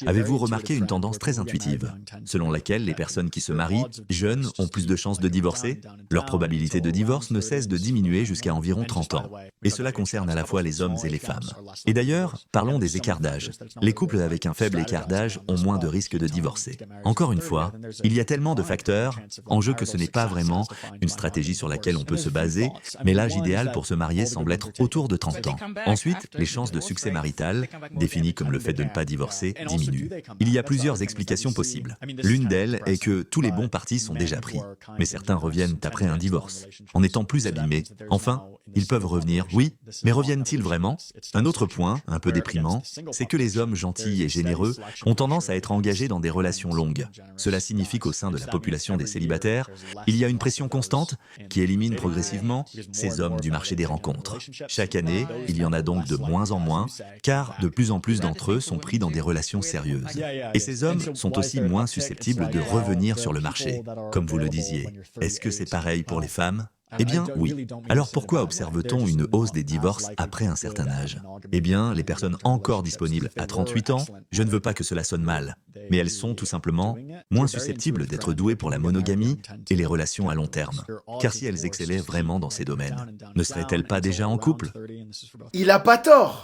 Avez-vous remarqué une tendance très intuitive, selon laquelle les personnes qui se marient jeunes ont plus de chances de divorcer? Leur probabilité de divorce ne cesse de diminuer jusqu'à environ 30 ans. Et cela concerne à la fois les hommes et les femmes. Et d'ailleurs, parlons des écarts d'âge. Les couples avec un faible écart d'âge ont moins de risques de divorcer. Encore une fois, il y a tellement de facteurs en jeu que ce n'est pas vraiment une stratégie sur laquelle on peut se baser, mais l'âge idéal pour se marier semble être autour de 30 ans. Ensuite, les chances de succès marital, définies comme le fait de ne pas divorcer, diminuent. Il y a plusieurs explications possibles. L'une d'elles est que tous les bons partis sont déjà pris, mais certains reviennent après un divorce, en étant plus abîmés. Enfin, ils peuvent revenir, oui, mais reviennent-ils vraiment? Un autre point, un peu déprimant, c'est que les hommes gentils et généreux ont tendance à être engagés dans des relations longues. Cela signifie qu'au sein de la population des célibataires, il y a une pression constante qui élimine progressivement ces hommes du marché des rencontres. Chaque année, il y en a donc de moins en moins, car de plus en plus d'entre eux sont pris dans des relations sérieuses. Et ces hommes sont aussi moins susceptibles de revenir sur le marché. Comme vous le disiez, est-ce que c'est pareil pour les femmes? Eh bien, oui. Alors pourquoi observe-t-on une hausse des divorces après un certain âge? Eh bien, les personnes encore disponibles à 38 ans, je ne veux pas que cela sonne mal, mais elles sont tout simplement moins susceptibles d'être douées pour la monogamie et les relations à long terme. Car si elles excellaient vraiment dans ces domaines, ne seraient-elles pas déjà en couple? Il a pas tort!